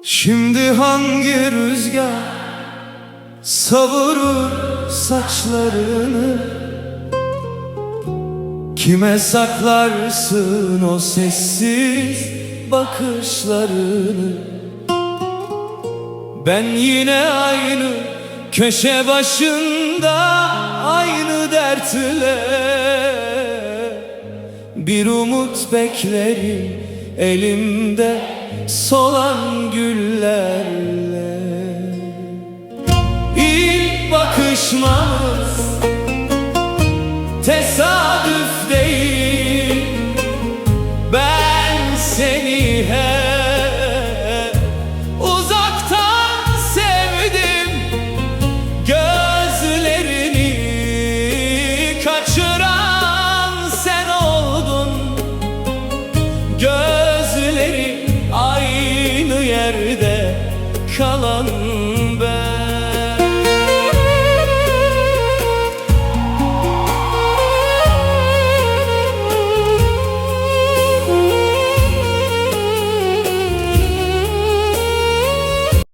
Şimdi hangi rüzgar savurur saçlarını? Kime saklarsın o sessiz bakışlarını? Ben yine aynı köşe başında, aynı dertle bir umut beklerim elimde solan güllerle. İlk bakışmamız tesadüf değil, ben seni hep uzaktan sevdim. Gözlerini kaçıran sen oldun. Gözleri aynı yerde kalan